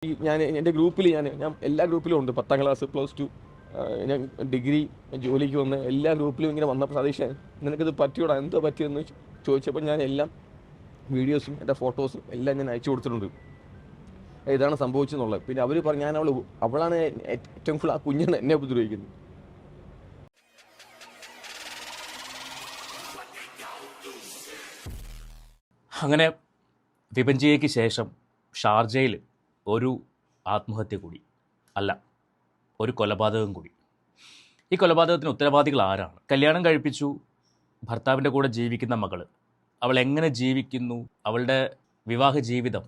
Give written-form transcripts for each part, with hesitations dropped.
ഞാൻ എൻ്റെ ഗ്രൂപ്പിൽ ഞാൻ എല്ലാ ഗ്രൂപ്പിലും ഉണ്ട്. 10ാം ക്ലാസ്, +2, ഞാൻ ഡിഗ്രി, ജോലിക്ക് വന്ന് എല്ലാ ഗ്രൂപ്പിലും ഇങ്ങനെ വന്നപ്പോൾ സതീഷ് നിനക്കിത് പറ്റിയോടാ, എന്തോ പറ്റിയെന്ന് ചോദിച്ചപ്പോൾ ഞാൻ എല്ലാം വീഡിയോസും എൻ്റെ ഫോട്ടോസും എല്ലാം ഞാൻ അയച്ചു കൊടുത്തിട്ടുണ്ട്. ഇതാണ് സംഭവിച്ചെന്നുള്ളത്. പിന്നെ അവർ പറഞ്ഞു അവളാണ് ഏറ്റവും കൂടുതൽ ആ കുഞ്ഞാണ് എന്നെ ഉപദ്രവിക്കുന്നത്. അങ്ങനെ വിഭജിക്ക് ശേഷം ഷാർജയിൽ ഒരു ആത്മഹത്യ കൂടി, അല്ല, ഒരു കൊലപാതകം കൂടി. ഈ കൊലപാതകത്തിന് ഉത്തരവാദികൾ ആരാണ്? കല്യാണം കഴിപ്പിച്ചു, ഭർത്താവിൻ്റെ കൂടെ ജീവിക്കുന്ന മകൾ, അവൾ എങ്ങനെ ജീവിക്കുന്നു, അവളുടെ വിവാഹ ജീവിതം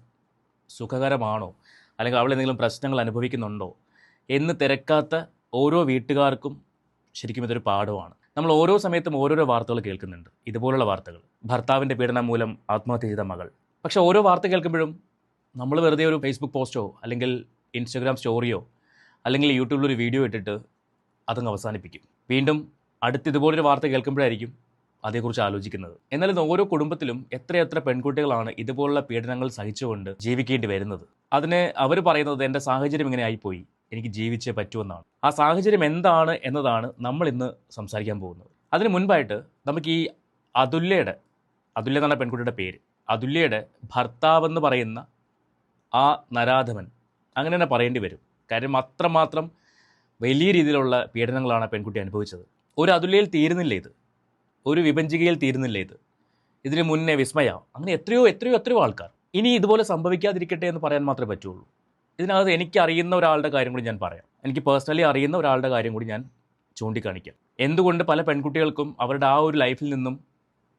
സുഖകരമാണോ, അല്ലെങ്കിൽ അവൾ എന്തെങ്കിലും പ്രശ്നങ്ങൾ അനുഭവിക്കുന്നുണ്ടോ എന്ന് തിരക്കാത്ത ഓരോ വീട്ടുകാർക്കും ശരിക്കും ഇതൊരു പാഠമാണ്. നമ്മൾ ഓരോ സമയത്തും ഓരോരോ വാർത്തകൾ കേൾക്കുന്നുണ്ട്, ഇതുപോലുള്ള വാർത്തകൾ. ഭർത്താവിൻ്റെ പീഡനം മൂലം ആത്മഹത്യ ചെയ്ത മകൾ. പക്ഷേ ഓരോ വാർത്ത കേൾക്കുമ്പോഴും നമ്മൾ വെറുതെ ഒരു ഫേസ്ബുക്ക് പോസ്റ്റോ അല്ലെങ്കിൽ ഇൻസ്റ്റഗ്രാം സ്റ്റോറിയോ അല്ലെങ്കിൽ യൂട്യൂബിലൊരു വീഡിയോ ഇട്ടിട്ട് അതങ്ങ് അവസാനിപ്പിക്കും. വീണ്ടും അടുത്ത് ഇതുപോലൊരു വാർത്ത കേൾക്കുമ്പോഴായിരിക്കും അതേക്കുറിച്ച് ആലോചിക്കുന്നത്. എന്നാൽ ഇന്ന് ഓരോ കുടുംബത്തിലും എത്രയെത്ര പെൺകുട്ടികളാണ് ഇതുപോലുള്ള പീഡനങ്ങൾ സഹിച്ചുകൊണ്ട് ജീവിക്കേണ്ടി വരുന്നത്. അതിന് അവർ പറയുന്നത് എൻ്റെ സാഹചര്യം ഇങ്ങനെ ആയിപ്പോയി, എനിക്ക് ജീവിച്ചേ പറ്റുമെന്നാണ്. ആ സാഹചര്യം എന്താണ് എന്നതാണ് നമ്മൾ ഇന്ന് സംസാരിക്കാൻ പോകുന്നത്. അതിന് മുൻപായിട്ട് നമുക്ക് ഈ അതുല്യ എന്നാണ് പെൺകുട്ടിയുടെ പേര്, അതുല്യയുടെ ഭർത്താവെന്ന് പറയുന്ന ആ നരാധമൻ, അങ്ങനെ തന്നെ പറയേണ്ടി വരും. കാര്യം അത്രമാത്രം വലിയ രീതിയിലുള്ള പീഡനങ്ങളാണ് പെൺകുട്ടി അനുഭവിച്ചത്. ഒരു അതുല്യയിൽ തീരുന്നില്ല ഇത്, ഒരു വിഭജികയിൽ തീരുന്നില്ല ഇത്. ഇതിന് മുന്നേ വിസ്മയ, അങ്ങനെ എത്രയോ ആൾക്കാർ. ഇനി ഇതുപോലെ സംഭവിക്കാതിരിക്കട്ടെ എന്ന് പറയാൻ മാത്രമേ പറ്റുള്ളൂ. ഇതിനകത്ത് എനിക്ക് അറിയുന്ന ഒരാളുടെ കാര്യം കൂടി ഞാൻ പറയാം. എനിക്ക് പേഴ്സണലി അറിയുന്ന ഒരാളുടെ കാര്യം കൂടി ഞാൻ ചൂണ്ടിക്കാണിക്കാം. എന്തുകൊണ്ട് പല പെൺകുട്ടികൾക്കും അവരുടെ ആ ഒരു ലൈഫിൽ നിന്നും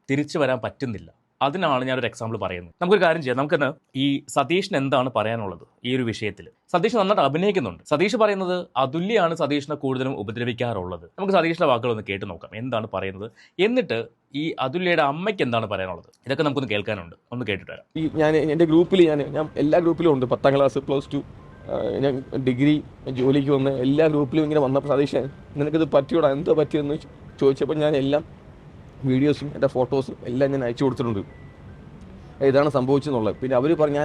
തിരിച്ചു വരാൻ പറ്റുന്നില്ല. അതിനാണ് ഞാനൊരു എക്സാമ്പിൾ പറയുന്നത്. നമുക്കൊരു കാര്യം ചെയ്യാം, നമുക്കിന്ന് ഈ സതീഷിന് എന്താണ് പറയാനുള്ളത് ഈ ഒരു വിഷയത്തിൽ. സതീഷ് നന്നായിട്ട് അഭിനയിക്കുന്നുണ്ട്. സതീഷ് പറയുന്നത് അതുല്യാണ് സതീഷിനെ കൂടുതലും ഉപദ്രവിക്കാറുള്ളത്. നമുക്ക് സതീഷിന്റെ വാക്കുകളൊന്ന് കേട്ട് നോക്കാം, എന്താണ് പറയുന്നത്. എന്നിട്ട് ഈ അതുല്യയുടെ അമ്മയ്ക്ക് എന്താണ് പറയാനുള്ളത്, ഇതൊക്കെ നമുക്കൊന്ന് കേൾക്കാനുണ്ട്. ഒന്ന് കേട്ടിട്ട് വരാം. ഞാൻ എൻ്റെ ഗ്രൂപ്പിൽ ഞാൻ എല്ലാ ഗ്രൂപ്പിലും ഉണ്ട്. 10ാം ക്ലാസ്, +2, ഞാൻ ഡിഗ്രി, ജോലിക്ക് വന്ന് എല്ലാ ഗ്രൂപ്പിലും ഇങ്ങനെ വന്നപ്പോൾ സതീഷ് നിനക്കിത് പറ്റിയോടാ, എന്തോ പറ്റിയെന്ന് ചോദിച്ചപ്പോൾ ഞാൻ എല്ലാം വീഡിയോസും എൻ്റെ ഫോട്ടോസും എല്ലാം ഞാൻ അയച്ചു കൊടുത്തിട്ടുണ്ട്. ഇതാണ് സംഭവിച്ചെന്നുള്ളത്. പിന്നെ അവർ പറഞ്ഞു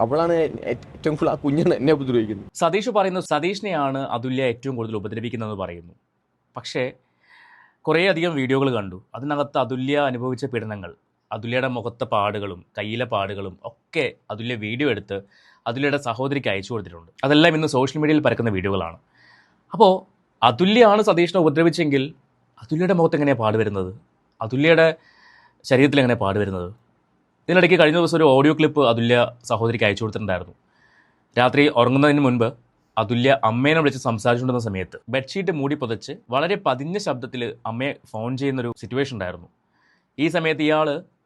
അവളാണ് ഏറ്റവും കൂടുതൽ ആ കുഞ്ഞാണ് എന്നെ ഉപദ്രവിക്കുന്നത്. സതീഷ് പറയുന്നു സതീഷിനെയാണ് അതുല്യ ഏറ്റവും കൂടുതൽ ഉപദ്രവിക്കുന്നതെന്ന് പറയുന്നു. പക്ഷേ കുറേയധികം വീഡിയോകൾ കണ്ടു. അതിനകത്ത് അതുല്യ അനുഭവിച്ച പീഡനങ്ങൾ, അതുല്യയുടെ മുഖത്തെ പാടുകളും കയ്യിലെ പാടുകളും ഒക്കെ അതുല്യ വീഡിയോ എടുത്ത് അതുല്യയുടെ സഹോദരിക്ക് അയച്ചു കൊടുത്തിട്ടുണ്ട്. അതെല്ലാം ഇന്ന് സോഷ്യൽ മീഡിയയിൽ പരക്കുന്ന വീഡിയോകളാണ്. അപ്പോൾ അതുല്യാണ് സതീഷിനെ ഉപദ്രവിച്ചെങ്കിൽ അതുല്യയുടെ മുഖത്ത് എങ്ങനെയാണ് പാട് വരുന്നത്, അതുല്യയുടെ ശരീരത്തിൽ എങ്ങനെ പാട് വരുന്നത്? ഇതിനിടയ്ക്ക് കഴിഞ്ഞ ദിവസം ഒരു ഓഡിയോ ക്ലിപ്പ് അതുല്യ സഹോദരിക്ക് അയച്ചു കൊടുത്തിട്ടുണ്ടായിരുന്നു. രാത്രി ഉറങ്ങുന്നതിന് മുൻപ് അതുല്യ അമ്മേനെ വിളിച്ച് സംസാരിച്ചുകൊണ്ടിരുന്ന സമയത്ത് ബെഡ്ഷീറ്റ് മൂടി പുതച്ച് വളരെ പതിഞ്ഞ ശബ്ദത്തിൽ അമ്മയെ ഫോൺ ചെയ്യുന്നൊരു സിറ്റുവേഷൻ ഉണ്ടായിരുന്നു. ഈ സമയത്ത്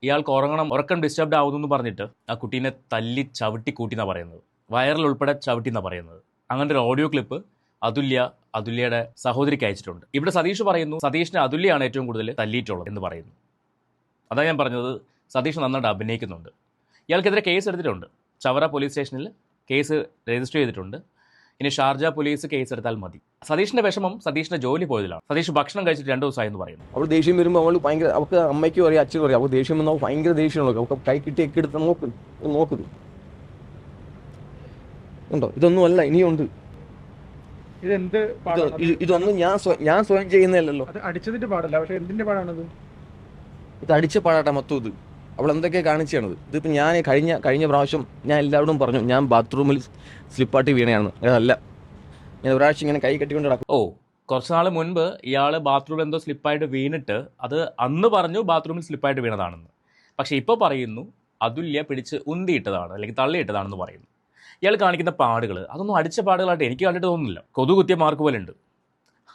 ഇയാൾക്ക് ഉറക്കം ഡിസ്റ്റർബ്ഡ് ആവുന്നു എന്ന് പറഞ്ഞിട്ട് ആ കുട്ടീനെ തല്ലി ചവിട്ടി കൂട്ടിയെന്നാണ് പറയുന്നത്. വയറിൽ ഉൾപ്പെടെ ചവിട്ടി എന്നാണ് പറയുന്നത്. അങ്ങനത്തെ ഒരു ഓഡിയോ ക്ലിപ്പ് അതുല്യയുടെ സഹോദരിക്ക് അയച്ചിട്ടുണ്ട്. ഇവിടെ സതീഷ് പറയുന്നു സതീഷിനെ അതുല്യാണ് ഏറ്റവും കൂടുതൽ തല്ലിയിട്ടുള്ളത് എന്ന് പറയുന്നു. അതാണ് ഞാൻ പറഞ്ഞത്, സതീഷ് നന്നായിട്ട് അഭിനയിക്കുന്നുണ്ട്. ഇയാൾക്കെതിരെ കേസ് എടുത്തിട്ടുണ്ട്. ചവറ പോലീസ് സ്റ്റേഷനിൽ കേസ് രജിസ്റ്റർ ചെയ്തിട്ടുണ്ട്. ഇനി ഷാർജ പോലീസ് കേസ് എടുത്താൽ മതി. സതീഷിന്റെ വിഷമം സതീഷിന്റെ ജോലി പോയതിലാണ്. സതീഷ് ഭക്ഷണം കഴിച്ചിട്ട് 2 ദിവസമായി എന്ന് പറയുന്നു. അവൾ ദേഷ്യം വരുമ്പോൾ അവൾക്ക് അമ്മയ്ക്കും അറിയാം, അച്ഛനും അറിയാം. അവൾ ദേഷ്യം വന്നാൽ ഭയങ്കര ദേഷ്യമുള്ളൂ. അവൾക്ക് കൈ കിട്ടിയൊക്കെ എടുത്ത് നോക്കുന്നു ഉണ്ടോ, ഇതൊന്നും അല്ല, ഇനിയുണ്ട്. ഇതൊന്നും ഞാൻ സ്വയം ചെയ്യുന്നതല്ലോ. അടിച്ചതിന്റെ പാടല്ല, പക്ഷെ എന്തിന്റെ പാടാണത്? ഇത് അടിച്ച പാടാട്ടെ മൊത്തം. ഇത് അവൾ എന്തൊക്കെ കാണിച്ചാണത്. ഇതിപ്പോൾ ഞാൻ കഴിഞ്ഞ പ്രാവശ്യം ഞാൻ എല്ലാവരോടും പറഞ്ഞു ഞാൻ ബാത്റൂമിൽ സ്ലിപ്പാട്ടി വീണയാണെന്ന്. അതല്ല, ഞാൻ ഒരാഴ്ച ഇങ്ങനെ കൈ കെട്ടിക്കൊണ്ട് നടക്കും. കുറച്ച് നാൾ മുൻപ് ഇയാൾ ബാത്റൂമിൽ എന്തോ സ്ലിപ്പായിട്ട് വീണിട്ട് അത് അന്ന് പറഞ്ഞു ബാത്റൂമിൽ സ്ലിപ്പായിട്ട് വീണതാണെന്ന്. പക്ഷേ ഇപ്പോൾ പറയുന്നു അതുല്യ പിടിച്ച് ഉന്തിയിട്ടതാണ് അല്ലെങ്കിൽ തള്ളിയിട്ടതാണെന്ന് പറയുന്നു. ഇയാൾ കാണിക്കുന്ന പാടുകൾ അതൊന്നും അടിച്ച പാടുകളായിട്ട് എനിക്ക് കണ്ടിട്ട് തോന്നുന്നില്ല. കൊതു കുത്തിയ മാർക്ക് പോലെ ഉണ്ട്,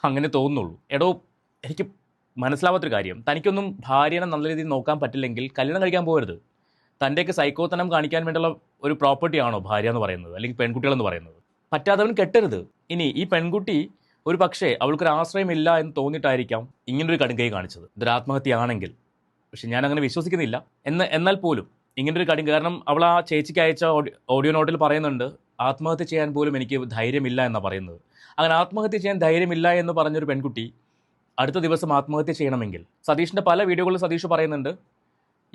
അങ്ങനെ തോന്നുന്നുള്ളൂ. എനിക്ക് മനസ്സിലാവാത്തൊരു കാര്യം, തനിക്കൊന്നും ഭാര്യനെ നല്ല രീതിയിൽ നോക്കാൻ പറ്റില്ലെങ്കിൽ കല്യാണം കഴിക്കാൻ പോകരുത്. തൻ്റെയൊക്കെ സൈക്കോത്തനം കാണിക്കാൻ വേണ്ടിയുള്ള ഒരു പ്രോപ്പർട്ടിയാണോ ഭാര്യ എന്ന് പറയുന്നത്, അല്ലെങ്കിൽ പെൺകുട്ടികളെന്ന് പറയുന്നത്? പറ്റാത്തവൻ കെട്ടരുത്. ഇനി ഈ പെൺകുട്ടി ഒരു പക്ഷേ അവൾക്കൊരു ആശ്രയമില്ല എന്ന് തോന്നിയിട്ടായിരിക്കാം ഇങ്ങനൊരു കടുങ്കൈ കാണിച്ചത്. ഇതൊരു ആത്മഹത്യയാണെങ്കിൽ, പക്ഷെ ഞാൻ അങ്ങനെ വിശ്വസിക്കുന്നില്ല. എന്നാൽ പോലും ഇങ്ങനൊരു കടുങ്കൈ, കാരണം അവൾ ആ ചേച്ചിക്ക് അയച്ച ഓഡിയോ നോട്ടിൽ പറയുന്നുണ്ട് ആത്മഹത്യ ചെയ്യാൻ പോലും എനിക്ക് ധൈര്യമില്ല എന്നാണ് പറയുന്നത്. അങ്ങനെ ആത്മഹത്യ ചെയ്യാൻ ധൈര്യമില്ല എന്ന് പറഞ്ഞൊരു പെൺകുട്ടി അടുത്ത ദിവസം ആത്മഹത്യ ചെയ്യണമെങ്കിൽ, സതീഷിൻ്റെ പല വീഡിയോകളിൽ സതീഷ് പറയുന്നുണ്ട്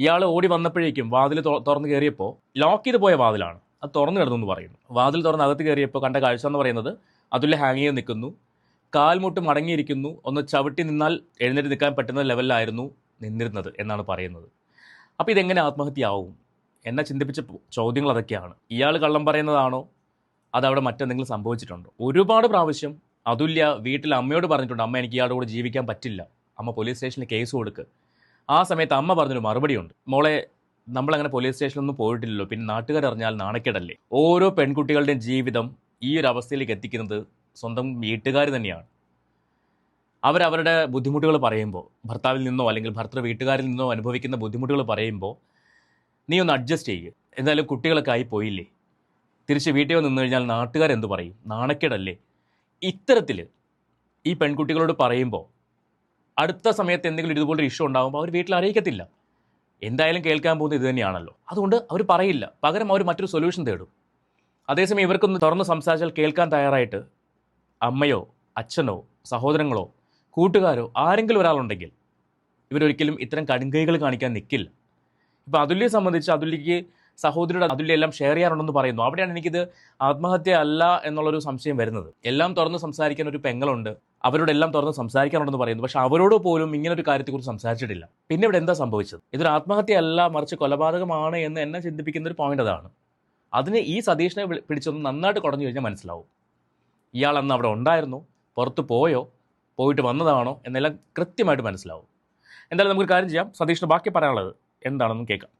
ഇയാൾ ഓടി വന്നപ്പോഴേക്കും വാതിൽ തുറന്ന് കയറിയപ്പോൾ ലോക്ക് ചെയ്ത് പോയ വാതിലാണ്, അത് തുറന്നു കിടന്നു എന്ന് പറയുന്നു. വാതിൽ തുറന്ന് അകത്ത് കയറിയപ്പോൾ കണ്ട കാഴ്ച എന്ന് പറയുന്നത് അതുല്യ ഹാങ് ചെയ്ത് നിൽക്കുന്നു, കാൽമുട്ട് മടങ്ങിയിരിക്കുന്നു, ഒന്ന് ചവിട്ടി നിന്നാൽ എഴുന്നേറ്റ് നിൽക്കാൻ പറ്റുന്ന ലെവലിലായിരുന്നു നിന്നിരുന്നത് എന്നാണ് പറയുന്നത്. അപ്പോൾ ഇതെങ്ങനെ ആത്മഹത്യയാവും? എന്നെ ചിന്തിപ്പിച്ച ചോദ്യങ്ങൾ അതൊക്കെയാണ്. ഇയാൾ കള്ളം പറയുന്നതാണോ അതവിടെ മറ്റെന്തെങ്കിലും സംഭവിച്ചിട്ടുണ്ടോ? ഒരുപാട് പ്രാവശ്യം അതുല്യ വീട്ടിൽ അമ്മയോട് പറഞ്ഞിട്ടുണ്ട്, അമ്മ എനിക്ക് ഇയാളുടെ കൂടെ ജീവിക്കാൻ പറ്റില്ല, അമ്മ പോലീസ് സ്റ്റേഷനിൽ കേസ് കൊടുക്ക്. ആ സമയത്ത് അമ്മ പറഞ്ഞൊരു മറുപടിയുണ്ട്, മോളെ നമ്മളങ്ങനെ പോലീസ് സ്റ്റേഷനിലൊന്നും പോയിട്ടില്ലല്ലോ, പിന്നെ നാട്ടുകാരറിഞ്ഞാൽ നാണക്കേടല്ലേ. ഓരോ പെൺകുട്ടികളുടെയും ജീവിതം ഈ ഒരു അവസ്ഥയിലേക്ക് എത്തിക്കുന്നത് സ്വന്തം വീട്ടുകാർ തന്നെയാണ്. അവരവരുടെ ബുദ്ധിമുട്ടുകൾ പറയുമ്പോൾ, ഭർത്താവിൽ നിന്നോ അല്ലെങ്കിൽ ഭർത്തൃ വീട്ടുകാരിൽ നിന്നോ അനുഭവിക്കുന്ന ബുദ്ധിമുട്ടുകൾ പറയുമ്പോൾ നീ ഒന്ന് അഡ്ജസ്റ്റ് ചെയ്യുക, എന്തായാലും കുട്ടികളൊക്കെ ആയി പോയില്ലേ, തിരിച്ച് വീട്ടിൽ നിന്ന് കഴിഞ്ഞാൽ നാട്ടുകാരെന്ത് പറയും, നാണക്കേടല്ലേ. ഇത്തരത്തിൽ ഈ പെൺകുട്ടികളോട് പറയുമ്പോൾ അടുത്ത സമയത്ത് എന്തെങ്കിലും ഇതുപോലൊരു ഇഷ്യൂ ഉണ്ടാകുമ്പോൾ അവർ വീട്ടിൽ അറിയിക്കത്തില്ല. എന്തായാലും കേൾക്കാൻ പോകുന്നത് ഇത് തന്നെയാണല്ലോ. അതുകൊണ്ട് അവർ പറയില്ല, പകരം അവർ മറ്റൊരു സൊല്യൂഷൻ തേടും. അതേസമയം ഇവർക്കൊന്ന് തുറന്ന് സംസാരിച്ചാൽ കേൾക്കാൻ തയ്യാറായിട്ട് അമ്മയോ അച്ഛനോ സഹോദരങ്ങളോ കൂട്ടുകാരോ ആരെങ്കിലും ഒരാളുണ്ടെങ്കിൽ ഇവരൊരിക്കലും ഇത്തരം കടുങ്കൈകൾ കാണിക്കാൻ നിൽക്കില്ല. ഇപ്പോൾ അതുല്യയെ സംബന്ധിച്ച് അതുല്യയ്ക്ക് സഹോദരിയുടെ അതുല്യ എല്ലാം ഷെയർ ചെയ്യാറുണ്ടെന്ന് പറയുന്നു. അവിടെയാണ് എനിക്കിത് ആത്മഹത്യ അല്ല എന്നുള്ളൊരു സംശയം വരുന്നത്. എല്ലാം തുറന്ന് സംസാരിക്കാൻ ഒരു പെങ്ങളുണ്ട്, അവരോട് എല്ലാം തുറന്ന് സംസാരിക്കാനുണ്ടെന്ന് പറയുന്നു. പക്ഷെ അവരോട് പോലും ഇങ്ങനെ ഒരു കാര്യത്തെക്കുറിച്ച് സംസാരിച്ചിട്ടില്ല. പിന്നെ ഇവിടെ എന്താ സംഭവിച്ചത്? ഇതൊരു ആത്മഹത്യ അല്ല, മറിച്ച് കൊലപാതകമാണ് എന്ന് എന്നെ ചിന്തിപ്പിക്കുന്ന ഒരു പോയിന്റ് അതാണ്. അതിന് ഈ സതീഷിനെ പിടിച്ചൊന്ന് നന്നായിട്ട് കുടഞ്ഞു കഴിഞ്ഞാൽ മനസ്സിലാവും, ഇയാൾ അന്ന് അവിടെ ഉണ്ടായിരുന്നോ, പുറത്ത് പോയോ, പോയിട്ട് വന്നതാണോ എന്നെല്ലാം കൃത്യമായിട്ട് മനസ്സിലാവും. എന്തായാലും നമുക്കൊരു കാര്യം ചെയ്യാം, സതീഷിന് ബാക്കി പറയാനുള്ളത് എന്താണെന്ന് കേൾക്കാം.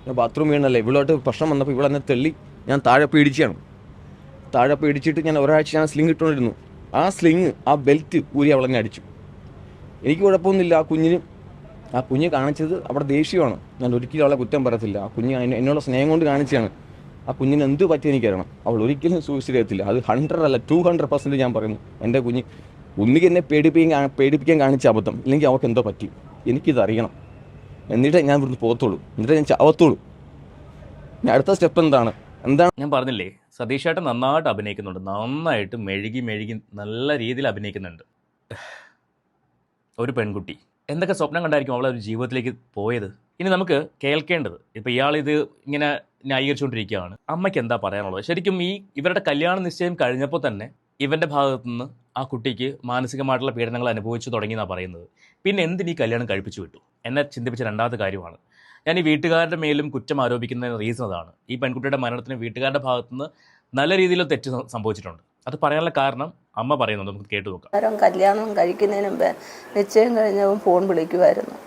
ഞാൻ ബാത്റൂം വീണല്ലേ, ഇവളോട്ട് പ്രശ്നം വന്നപ്പോൾ ഇവളെന്നെ തള്ളി, ഞാൻ താഴെ പേടിച്ചാണ്. താഴെ പേടിച്ചിട്ട് ഞാൻ ഒരാഴ്ച ഞാൻ സ്ലിങ് ഇട്ടുകൊണ്ടിരുന്നു. ആ സ്ലിങ്, ആ ബെൽറ്റ് ഊരി അവളെന്നെ അടിച്ചു. എനിക്ക് കുഴപ്പമൊന്നുമില്ല. ആ കുഞ്ഞ് കാണിച്ചത് അവിടെ ദേഷ്യമാണ്. ഞാൻ ഒരിക്കലും അവളെ കുറ്റം പറയത്തില്ല. ആ കുഞ്ഞ് എന്നോട് സ്നേഹം കൊണ്ട് കാണിച്ചാണ്. ആ കുഞ്ഞിന് എന്ത് പറ്റി എനിക്കറിയണം. അവൾ ഒരിക്കലും സൂയിസൈഡ് ചെയ്യത്തില്ല. അത് 100 അല്ല 200% ഞാൻ പറയുന്നു. എൻ്റെ കുഞ്ഞ് ഒന്നുകിൽ എന്നെ പേടിപ്പിക്കാൻ കാണിച്ച അബദ്ധം, ഇല്ലെങ്കിൽ അവൾക്ക് എന്തോ പറ്റി. എനിക്കിതറിയണം. എന്നിട്ടേ ഞാൻ ഇവിടുന്ന് പോകത്തുള്ളൂ, എന്നിട്ടേ ഞാൻ ചാവത്തുള്ളൂ. ഞാൻ അടുത്ത സ്റ്റെപ്പ് എന്താണ്? ഞാൻ പറഞ്ഞില്ലേ, സതീഷേട്ടൻ നന്നായിട്ട് അഭിനയിക്കുന്നുണ്ട്, നന്നായിട്ട് മെഴുകി നല്ല രീതിയിൽ അഭിനയിക്കുന്നുണ്ട്. ഒരു പെൺകുട്ടി എന്തൊക്കെ സ്വപ്നം കണ്ടായിരിക്കും അവളെ ഒരു ജീവിതത്തിലേക്ക് പോയത്. ഇനി നമുക്ക് കേൾക്കേണ്ടത്, ഇപ്പോൾ ഇയാളിത് ഇങ്ങനെ ന്യായീകരിച്ചുകൊണ്ടിരിക്കുകയാണ്, അമ്മയ്ക്ക് എന്താ പറയാനുള്ളത്. ശരിക്കും ഇവരുടെ കല്യാണ നിശ്ചയം കഴിഞ്ഞപ്പോൾ തന്നെ ഇവൻ്റെ ഭാഗത്തു നിന്ന് ആ കുട്ടിക്ക് മാനസികമായിട്ടുള്ള പീഡനങ്ങൾ അനുഭവിച്ചു തുടങ്ങിയെന്നാണ് പറയുന്നത്. പിന്നെ എന്തിനീ കല്യാണം കഴിപ്പിച്ചു വിട്ടു? എന്നെ ചിന്തിപ്പിച്ച രണ്ടാമത്തെ കാര്യമാണ്. ഞാൻ ഈ വീട്ടുകാരുടെ മേലും കുറ്റം ആരോപിക്കുന്നതിന് റീസൺ അതാണ്. ഈ പെൺകുട്ടിയുടെ മരണത്തിന് വീട്ടുകാരുടെ ഭാഗത്തുനിന്ന് നല്ല രീതിയിൽ തെറ്റ് സംഭവിച്ചിട്ടുണ്ട്. അത് പറയാനുള്ള കാരണം അമ്മ പറയുന്നത് നമുക്ക് കേട്ടു നോക്കാം. കല്യാണം കഴിക്കുന്നതിന് മുമ്പേ നിശ്ചയം കഴിഞ്ഞവൻ ഫോൺ വിളിക്കുമായിരുന്നു.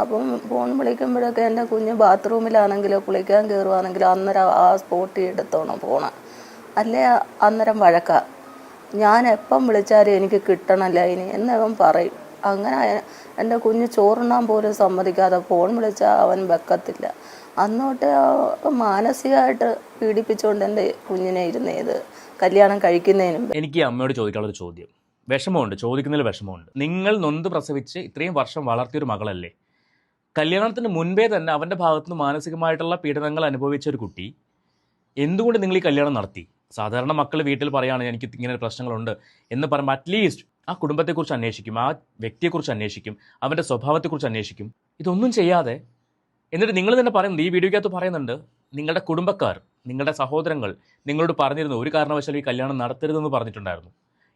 അപ്പം ഫോൺ വിളിക്കുമ്പോഴൊക്കെ എൻ്റെ കുഞ്ഞ് ബാത്റൂമിലാണെങ്കിലോ കുളിക്കാൻ കയറുവാണെങ്കിലോ അന്നേരം ആ സ്പോട്ടിൽ എടുത്തോണം ഫോണ്, അല്ലേ അന്നേരം വഴക്കാം. ഞാൻ എപ്പം വിളിച്ചാലും എനിക്ക് കിട്ടണമല്ല ഇനി എന്നവൻ പറയും. അങ്ങനെ എൻ്റെ കുഞ്ഞ് ചോറുണ്ണാൻ പോലും സമ്മതിക്കാതെ ഫോൺ വിളിച്ചാൽ അവൻ വെക്കത്തില്ല. അന്നോട്ട് മാനസികമായിട്ട് പീഡിപ്പിച്ചുകൊണ്ട് എൻ്റെ കുഞ്ഞിനെ ഇരുന്നേത് കല്യാണം കഴിക്കുന്നതിനും. എനിക്ക് അമ്മയോട് ചോദിക്കാനുള്ളൊരു ചോദ്യം, വിഷമമുണ്ട്, ചോദിക്കുന്നതിൽ വിഷമമുണ്ട്. നിങ്ങൾ നൊന്ത് പ്രസവിച്ച് ഇത്രയും വർഷം വളർത്തിയൊരു മകളല്ലേ, കല്യാണത്തിന് മുൻപേ തന്നെ അവൻ്റെ ഭാഗത്തുനിന്ന് മാനസികമായിട്ടുള്ള പീഡനങ്ങൾ അനുഭവിച്ച ഒരു കുട്ടി എന്തുകൊണ്ട് നിങ്ങൾ ഈ കല്യാണം നടത്തി? സാധാരണ മക്കൾ വീട്ടിൽ പറയുകയാണ് എനിക്ക് ഇങ്ങനെ പ്രശ്നങ്ങളുണ്ട് എന്ന് പറയുമ്പോൾ അറ്റ്ലീസ്റ്റ് ആ കുടുംബത്തെക്കുറിച്ച് അന്വേഷിക്കും, ആ വ്യക്തിയെക്കുറിച്ച് അന്വേഷിക്കും, അവൻ്റെ സ്വഭാവത്തെക്കുറിച്ച് അന്വേഷിക്കും. ഇതൊന്നും ചെയ്യാതെ എന്നിട്ട് നിങ്ങൾ തന്നെ പറയുന്നത്, ഈ വീഡിയോയ്ക്കകത്ത് പറയുന്നുണ്ട്, നിങ്ങളുടെ കുടുംബക്കാർ, നിങ്ങളുടെ സഹോദരങ്ങൾ നിങ്ങളോട് പറഞ്ഞിരുന്നു ഒരു കാരണവശാലും ഈ കല്യാണം നടത്തരുതെന്ന് പറഞ്ഞിട്ടുണ്ടായിരുന്നു.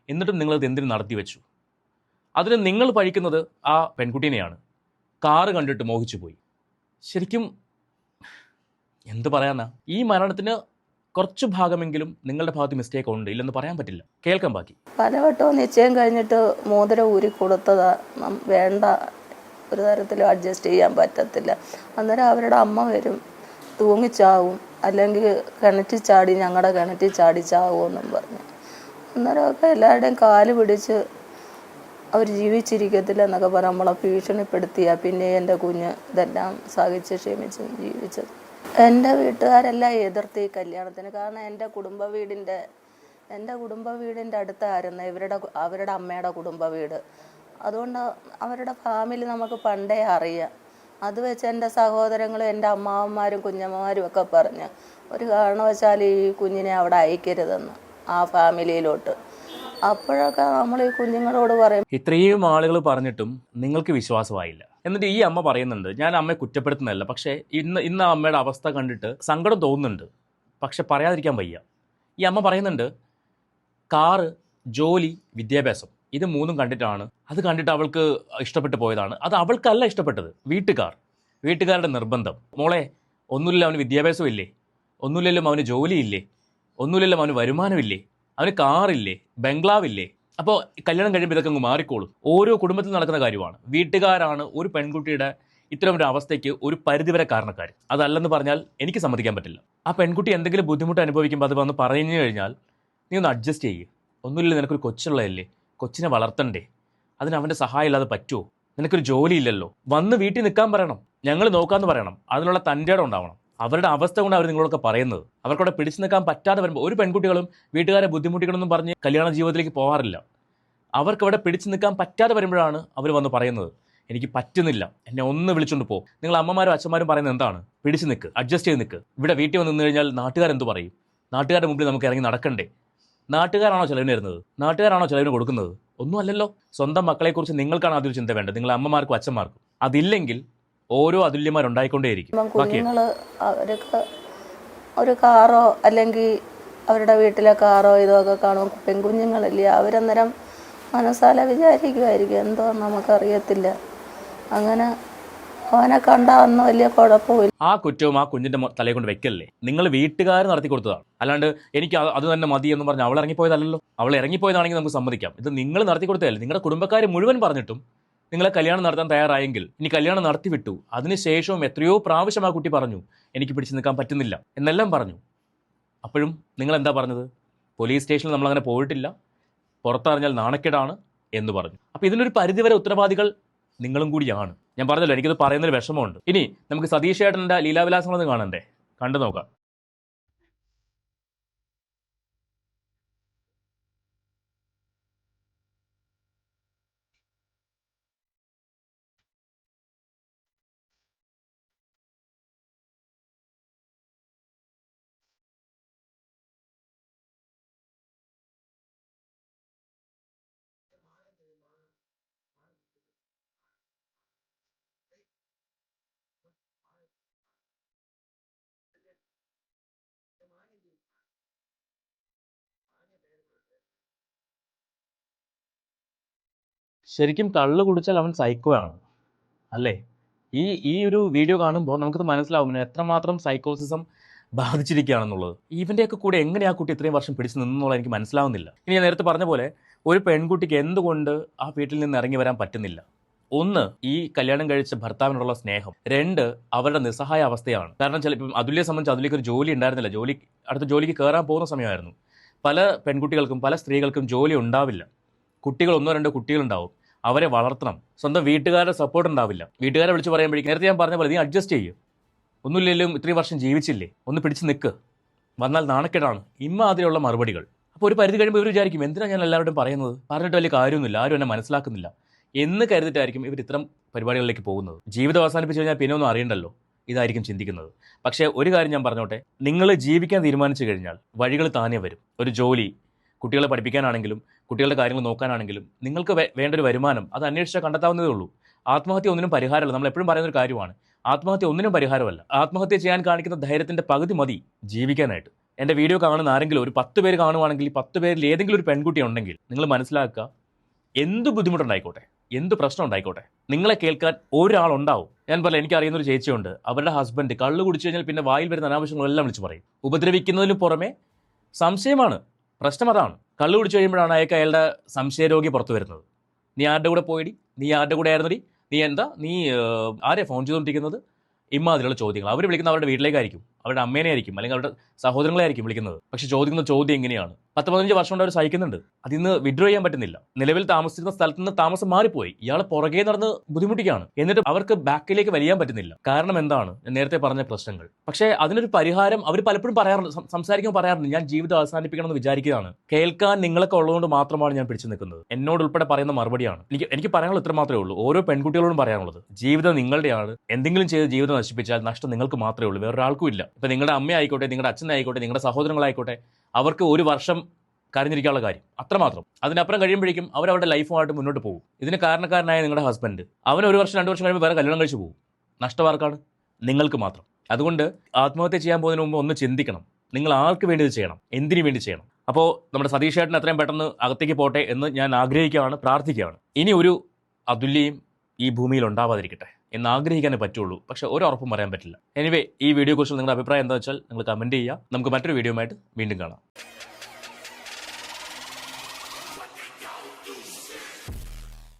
എന്നിട്ടും നിങ്ങളത് എന്തിനു നടത്തി വെച്ചു? അതിന് നിങ്ങൾ പഴിക്കുന്നത് ആ പെൺകുട്ടീനെയാണ്. കാറ് കണ്ടിട്ട് മോഹിച്ചു പോയി. ശരിക്കും എന്ത് പറയാനാ? ഈ മരണത്തിന് കുറച്ച് ഭാഗമെങ്കിലും നിങ്ങളുടെ ഭാഗത്ത് മിസ്റ്റേക്ക് ഉണ്ട്, ഇല്ലെന്ന് പറയാൻ പറ്റില്ല. കേൾക്കാൻ ബാക്കി. പലവട്ടവും നിശ്ചയം കഴിഞ്ഞിട്ട് മോതിരം ഊരി കൊടുത്തതാ, വേണ്ട, ഒരു തരത്തിലും അഡ്ജസ്റ്റ് ചെയ്യാൻ പറ്റത്തില്ല. അന്നേരം അവരുടെ അമ്മ വരും, തൂങ്ങിച്ചാവും, അല്ലെങ്കിൽ കിണറ്റിൽ ചാടി, ഞങ്ങളുടെ കിണറ്റിൽ ചാടി ചാവുമെന്നും പറഞ്ഞു. അന്നേരമൊക്കെ എല്ലാവരുടെയും കാല് പിടിച്ച് അവർ ജീവിച്ചിരിക്കത്തില്ല എന്നൊക്കെ പറഞ്ഞ് നമ്മളെ ഭീഷണിപ്പെടുത്തിയാൽ പിന്നെ എൻ്റെ കുഞ്ഞ് ഇതെല്ലാം സഹിച്ച് ക്ഷമിച്ച് ജീവിച്ചത്. എൻ്റെ വീട്ടുകാരെല്ലാം എതിർത്ത് ഈ കല്യാണത്തിന്. കാരണം എൻ്റെ കുടുംബ വീടിൻ്റെ അടുത്തായിരുന്നു അവരുടെ അമ്മയുടെ കുടുംബ വീട്. അതുകൊണ്ട് അവരുടെ ഫാമിലി നമുക്ക് പണ്ടേ അറിയാം. അത് വെച്ച് എൻ്റെ സഹോദരങ്ങളും എൻ്റെ അമ്മാവന്മാരും കുഞ്ഞമ്മമാരും ഒക്കെ പറഞ്ഞ് ഒരു കാരണവശാലും ഈ കുഞ്ഞിനെ അവിടെ അയക്കരുതെന്ന് ആ ഫാമിലിയിലോട്ട്. അപ്പോഴൊക്കെ നമ്മൾ ഈ കുഞ്ഞുങ്ങളോട് പറയും. ഇത്രയും ആളുകൾ പറഞ്ഞിട്ടും നിങ്ങൾക്ക് വിശ്വാസമായില്ല. എന്നിട്ട് ഈ അമ്മ പറയുന്നുണ്ട്, ഞാൻ അമ്മയെ കുറ്റപ്പെടുത്തുന്നതല്ല, പക്ഷേ ഇന്ന് അമ്മയുടെ അവസ്ഥ കണ്ടിട്ട് സങ്കടം തോന്നുന്നുണ്ട്. പക്ഷെ പറയാതിരിക്കാൻ വയ്യ. ഈ അമ്മ പറയുന്നുണ്ട്, കാറ്, ജോലി, വിദ്യാഭ്യാസം, ഇത് മൂന്നും കണ്ടിട്ടാണ്, അത് കണ്ടിട്ട് അവൾക്ക് ഇഷ്ടപ്പെട്ടു പോയതാണ്. അത് അവൾക്കല്ല ഇഷ്ടപ്പെട്ടത്, വീട്ടുകാരുടെ നിർബന്ധം. മോളെ, ഒന്നുമില്ല അവന് വിദ്യാഭ്യാസം ഇല്ലേ, ഒന്നുമില്ലല്ലോ അവന് ജോലിയില്ലേ, ഒന്നുമില്ലല്ലോ അവന് വരുമാനമില്ലേ, അവന് കാറില്ലേ, ബംഗ്ലാവില്ലേ, അപ്പോൾ കല്യാണം കഴിയുമ്പോൾ ഇതൊക്കെ അങ്ങ് മാറിക്കോളും. ഓരോ കുടുംബത്തിൽ നടക്കുന്ന കാര്യമാണ്. വീട്ടുകാരാണ് ഒരു പെൺകുട്ടിയുടെ ഇത്തരം ഒരു അവസ്ഥയ്ക്ക് ഒരു പരിധിവരെ കാരണക്കാർ. അതല്ലെന്ന് പറഞ്ഞാൽ എനിക്ക് സമ്മതിക്കാൻ പറ്റില്ല. ആ പെൺകുട്ടി എന്തെങ്കിലും ബുദ്ധിമുട്ട് അനുഭവിക്കുമ്പോൾ അത് വന്ന് പറഞ്ഞു കഴിഞ്ഞാൽ നീ ഒന്ന് അഡ്ജസ്റ്റ് ചെയ്യുക. ഒന്നുമില്ല, നിനക്കൊരു കൊച്ചുള്ളതല്ലേ, കൊച്ചിനെ വളർത്തണ്ടേ, അതിന് അവൻ്റെ സഹായം ഇല്ലാതെ പറ്റുമോ, നിനക്കൊരു ജോലി ഇല്ലല്ലോ, വന്ന് വീട്ടിൽ നിൽക്കാൻ പറയണം, ഞങ്ങൾ നോക്കാമെന്ന് പറയണം. അതിനുള്ള തൻ്റെ ഇടം ഉണ്ടാവണം. അവരുടെ അവസ്ഥ കൊണ്ട് അവർ നിങ്ങളൊക്കെ പറയുന്നത്. അവർക്കവിടെ പിടിച്ചു നിൽക്കാൻ പറ്റാതെ വരുമ്പോൾ ഒരു പെൺകുട്ടികളും വീട്ടുകാരെ ബുദ്ധിമുട്ടിക്കണമെന്നും പറഞ്ഞ് കല്യാണ ജീവിതത്തിലേക്ക് പോകാറില്ല. അവർക്കവിടെ പിടിച്ചു നിൽക്കാൻ പറ്റാതെ വരുമ്പോഴാണ് അവർ വന്ന് പറയുന്നത്, എനിക്ക് പറ്റുന്നില്ല, എന്നെ ഒന്ന് വിളിച്ചുകൊണ്ട് പോ. നിങ്ങൾ അമ്മമാരും അച്ഛന്മാരും പറയുന്നത് എന്താണ്? പിടിച്ചു നിൽക്ക്, അഡ്ജസ്റ്റ് ചെയ്ത് നിൽക്ക്. ഇവിടെ വീട്ടിൽ വന്ന് നിന്ന് കഴിഞ്ഞാൽ നാട്ടുകാരെന്ത് പറയും? നാട്ടുകാരുടെ മുമ്പിൽ നമുക്ക് ഇറങ്ങി നടക്കണ്ടേ? നാട്ടുകാരാണോ ചിലവിന് വരുന്നത്? നാട്ടുകാരാണോ ചിലവിന് കൊടുക്കുന്നത്? ഒന്നും അല്ലല്ലോ. സ്വന്തം മക്കളെക്കുറിച്ച് നിങ്ങൾക്കാണ് ആദ്യം ചിന്ത വേണ്ടത്, നിങ്ങളെ അമ്മമാർക്കും അച്ഛന്മാർക്കും. അതില്ലെങ്കിൽ ഓരോ അതുല്യന്മാരുണ്ടായിക്കൊണ്ടേയിരിക്കും. കുഞ്ഞുങ്ങൾ അവർക്ക് ഒരു കാറോ അല്ലെങ്കിൽ അവരുടെ വീട്ടിലെ കാറോ ഇതൊക്കെ കാണുമ്പോൾ പെൺകുഞ്ഞുങ്ങളില്ലേ, അവരന്നേരം മനസ്സാലെ വിചാരിക്കുമായിരിക്കും, എന്തോ നമുക്കറിയത്തില്ല. അങ്ങനെ അവനെ കണ്ട അന്ന് വലിയ കുഴപ്പമില്ല. ആ കുറ്റവും ആ കുഞ്ഞിന്റെ തലയെ കൊണ്ട് വെക്കല്ലേ. നിങ്ങൾ വീട്ടുകാർ നടത്തി കൊടുത്തതാണ്. അല്ലാണ്ട് എനിക്ക് അത് തന്നെ മതി എന്ന് പറഞ്ഞ് അവൾ ഇറങ്ങിപ്പോയതല്ലോ. അവൾ ഇറങ്ങിപ്പോയതാണെങ്കിൽ നമുക്ക് സമ്മതിക്കാം. ഇത് നിങ്ങൾ നടത്തി കൊടുത്തതല്ലേ. നിങ്ങളുടെ കുടുംബക്കാർ മുഴുവൻ പറഞ്ഞിട്ടും നിങ്ങളെ കല്യാണം നടത്താൻ തയ്യാറായെങ്കിൽ ഇനി കല്യാണം നടത്തി വിട്ടു. അതിനുശേഷവും എത്രയോ പ്രാവശ്യം ആ കുട്ടി പറഞ്ഞു, എനിക്ക് പിടിച്ചു നിൽക്കാൻ പറ്റുന്നില്ല എന്നെല്ലാം പറഞ്ഞു. അപ്പോഴും നിങ്ങൾ എന്താ പറഞ്ഞത്? പോലീസ് സ്റ്റേഷനിൽ നമ്മളങ്ങനെ പോയിട്ടില്ല, പുറത്തറിഞ്ഞാൽ നാണക്കേടാണ് എന്ന് പറഞ്ഞു. അപ്പോൾ ഇതിനൊരു പരിധിവരെ ഉത്തരവാദികൾ നിങ്ങളും കൂടിയാണ്. ഞാൻ പറഞ്ഞല്ലോ, എനിക്കത് പറയുന്നൊരു വിഷമമുണ്ട്. ഇനി നമുക്ക് സതീഷ് ഏട്ടൻ്റെ ലീലാവിലാസങ്ങളൊന്നും കാണണ്ടേ? കണ്ടു നോക്കാം. ശരിക്കും കള്ള് കുടിച്ചാൽ അവൻ സൈക്കോ ആണ് അല്ലേ? ഈ ഒരു വീഡിയോ കാണുമ്പോൾ നമുക്കത് മനസ്സിലാവും എത്രമാത്രം സൈക്കോസിസം ബാധിച്ചിരിക്കുകയാണെന്നുള്ളത്. ഇവൻ്റെയൊക്കെ കൂടെ എങ്ങനെ ആ കുട്ടി ഇത്രയും വർഷം പിടിച്ച് നിന്നുള്ളത് എനിക്ക് മനസ്സിലാവുന്നില്ല. ഇനി ഞാൻ നേരത്തെ പറഞ്ഞ പോലെ ഒരു പെൺകുട്ടിക്ക് എന്തുകൊണ്ട് ആ വീട്ടിൽ നിന്ന് ഇറങ്ങി വരാൻ പറ്റുന്നില്ല? ഒന്ന്, ഈ കല്യാണം കഴിച്ച ഭർത്താവിനുള്ള സ്നേഹം. രണ്ട്, അവരുടെ നിസ്സഹായ അവസ്ഥയാണ്. കാരണം ചിലപ്പം അതുല്യെ സംബന്ധിച്ച് അതുല്യക്ക് ഒരു ജോലി ഉണ്ടായിരുന്നില്ല. അടുത്ത ജോലിക്ക് കയറാൻ പോകുന്ന സമയമായിരുന്നു. പല പെൺകുട്ടികൾക്കും പല സ്ത്രീകൾക്കും ജോലി ഉണ്ടാവില്ല. കുട്ടികൾ, ഒന്നോ രണ്ടോ കുട്ടികളുണ്ടാവും, അവരെ വളർത്തണം. സ്വന്തം വീട്ടുകാരുടെ സപ്പോർട്ട് ഉണ്ടാവില്ല. വീട്ടുകാരെ വിളിച്ച് പറയുമ്പോഴേക്കും നേരത്തെ ഞാൻ പറഞ്ഞ പോലെ നീ അഡ്ജസ്റ്റ് ചെയ്യും, ഒന്നുമില്ലെങ്കിലും ഇത്രയും വർഷം ജീവിച്ചില്ലേ, ഒന്ന് പിടിച്ച് നിൽക്ക്, വന്നാൽ നാണക്കേടാണ്, ഇമ്മാതിരിയുള്ള മറുപടികൾ. അപ്പോൾ ഒരു പരിധി കഴിയുമ്പോൾ ഇവർ വിചാരിക്കും, എന്തിനാണ് ഞാൻ എല്ലാവരോടും പറയുന്നത്, പറഞ്ഞിട്ട് വലിയ കാര്യമൊന്നുമില്ല, ആരും എന്നെ മനസ്സിലാക്കുന്നില്ല എന്ന് കരുതിയിട്ടായിരിക്കും ഇവർ ഇത്തരം പരിപാടികളിലേക്ക് പോകുന്നത്. ജീവിതം അവസാനിപ്പിച്ച് കഴിഞ്ഞാൽ പിന്നെ ഒന്നും അറിയണ്ടല്ലോ, ഇതായിരിക്കും ചിന്തിക്കുന്നത്. പക്ഷേ ഒരു കാര്യം ഞാൻ പറഞ്ഞോട്ടെ, നിങ്ങൾ ജീവിക്കാൻ തീരുമാനിച്ചു കഴിഞ്ഞാൽ വഴികൾ താനേ വരും. ഒരു ജോലി, കുട്ടികളെ പഠിപ്പിക്കാനാണെങ്കിലും കുട്ടികളുടെ കാര്യങ്ങൾ നോക്കാനാണെങ്കിലും നിങ്ങൾക്ക് വേണ്ട ഒരു വരുമാനം, അത് അന്വേഷിച്ചാൽ കണ്ടെത്താവുന്നതേ ഉള്ളൂ. ആത്മഹത്യ ഒന്നിനും പരിഹാരമല്ല. നമ്മൾ എപ്പോഴും പറയുന്നൊരു കാര്യമാണ്, ആത്മഹത്യ ഒന്നിനും പരിഹാരമല്ല. ആത്മഹത്യ ചെയ്യാൻ കാണിക്കുന്ന ധൈര്യത്തിൻ്റെ പകുതി മതി ജീവിക്കാനായിട്ട്. എൻ്റെ വീഡിയോ കാണുന്ന ആരെങ്കിലും ഒരു 10 പേര് കാണുവാണെങ്കിൽ 10 പേരിൽ ഏതെങ്കിലും ഒരു പെൺകുട്ടി ഉണ്ടെങ്കിൽ നിങ്ങൾ മനസ്സിലാക്കുക, എന്ത് ബുദ്ധിമുട്ടുണ്ടായിക്കോട്ടെ, എന്ത് പ്രശ്നം ഉണ്ടായിക്കോട്ടെ, നിങ്ങളെ കേൾക്കാൻ ഒരാളുണ്ടാവും. ഞാൻ പറയാം, എനിക്കറിയുന്നൊരു ചേച്ചിയുണ്ട്, അവരുടെ ഹസ്ബൻഡ് കള്ളു കുടിച്ചു കഴിഞ്ഞാൽ പിന്നെ വായിൽ വരുന്ന അനാവശ്യങ്ങളെല്ലാം വിളിച്ച് പറയും. ഉപദ്രവിക്കുന്നതിന് പുറമെ സംശയമാണ് പ്രശ്നം. അതാണ്, കള്ളു കുടിച്ചു കഴിയുമ്പോഴാണ് അയാളുടെ സംശയരോഗി പുറത്തു വരുന്നത്. നീ ആരുടെ കൂടെ പോയിടി, നീ ആരുടെ കൂടെ ആയിരുന്നടി, നീ എന്താ, നീ ആരെയാണ് ഫോൺ ചെയ്തുകൊണ്ടിരിക്കുന്നത്, ഇമ്മാതിരിയുള്ള ചോദ്യങ്ങൾ. അവർ വിളിക്കുന്നത് അവരുടെ വീട്ടിലേക്കായിരിക്കും, അവരുടെ അമ്മേനെ ആയിരിക്കും, അല്ലെങ്കിൽ അവരുടെ സഹോദരങ്ങളെ ആയിരിക്കും വിളിക്കുന്നത്. പക്ഷെ ചോദിക്കുന്ന ചോദ്യം എങ്ങനെയാണ്? 10-15 വർഷം കൊണ്ട് അവർ സഹിക്കുന്നുണ്ട്, അതിന്ന് വിഡ്രോ ചെയ്യാൻ പറ്റുന്നില്ല. നിലവിൽ താമസിക്കുന്ന സ്ഥലത്ത് നിന്ന് താമസം മാറിപ്പോയി, ഇയാൾ പുറകെ നടന്ന് ബുദ്ധിമുട്ടിക്കുകയാണ്. എന്നിട്ട് അവർക്ക് ബാക്കിലേക്ക് വലിയാൻ പറ്റുന്നില്ല. കാരണം എന്താണ്? ഞാൻ നേരത്തെ പറഞ്ഞ പ്രശ്നങ്ങൾ. പക്ഷേ അതിനൊരു പരിഹാരം അവർ പലപ്പോഴും പറയാറുണ്ട്, സംസാരിക്കുമ്പോൾ പറയാറുണ്ട്, ഞാൻ ജീവിതം അവസാനിപ്പിക്കണമെന്ന് വിചാരിക്കുകയാണ്. കേൾക്കാൻ നിങ്ങളൊക്കെ ഉള്ളതുകൊണ്ട് മാത്രമാണ് ഞാൻ പിടിച്ചു നിൽക്കുന്നത്. എന്നോട് ഉൾപ്പെടെ പറയുന്ന മറുപടിയാണ്. എനിക്ക് പറയാനുള്ളത് ഇത്ര മാത്രമേ ഉള്ളൂ. ഓരോ പെൺകുട്ടികളോടും പറയാനുള്ളത്, ജീവിതം നിങ്ങളുടെയാണ്. എന്തെങ്കിലും ചെയ്ത് ജീവിതം നശിപ്പിച്ചാൽ നഷ്ടം നിങ്ങൾക്ക് മാത്രമേ ഉള്ളൂ, വേറൊരാൾക്കും ഇല്ല. ഇപ്പം നിങ്ങളുടെ അമ്മയായിക്കോട്ടെ, നിങ്ങളുടെ അച്ഛനായിക്കോട്ടെ, നിങ്ങളുടെ സഹോദരങ്ങളായിക്കോട്ടെ, അവർക്ക് ഒരു വർഷം കരഞ്ഞിരിക്കാനുള്ള കാര്യം അത്രമാത്രം. അതിനപ്പുറം കഴിയുമ്പോഴേക്കും അവരവരുടെ ലൈഫുമായിട്ട് മുന്നോട്ട് പോകും. ഇതിന് കാരണക്കാരനായ നിങ്ങളുടെ ഹസ്ബൻഡ്, അവൻ 1 വർഷം 2 വർഷം കഴിയുമ്പോൾ വേറെ കല്യാണം കഴിച്ച് പോകും. നഷ്ടമാർക്കാണ്? നിങ്ങൾക്ക് മാത്രം. അതുകൊണ്ട് ആത്മഹത്യ ചെയ്യാൻ പോകുന്നതിന് മുമ്പ് ഒന്ന് ചിന്തിക്കണം. നിങ്ങൾ ആർക്ക് വേണ്ടി ഇത് ചെയ്യണം, എന്തിനു വേണ്ടി ചെയ്യണം? അപ്പോൾ നമ്മുടെ സതീഷ് ചേട്ടൻ എത്രയും പെട്ടെന്ന് അകത്തേക്ക് പോട്ടെ എന്ന് ഞാൻ ആഗ്രഹിക്കുകയാണ്, പ്രാർത്ഥിക്കുകയാണ്. ഇനി ഒരു അതുല്യയും ഈ ഭൂമിയിൽ ഉണ്ടാവാതിരിക്കട്ടെ എന്ന് ആഗ്രഹിക്കാനേ പറ്റുള്ളൂ. പക്ഷേ ഒരു ഉറപ്പും പറയാൻ പറ്റില്ല. എനിവേ, ഈ വീഡിയോയെക്കുറിച്ച് നിങ്ങളുടെ അഭിപ്രായം എന്താ വെച്ചാൽ നിങ്ങൾ കമൻറ്റ് ചെയ്യുക. നമുക്ക് മറ്റൊരു വീഡിയോ ആയിട്ട് വീണ്ടും കാണാം.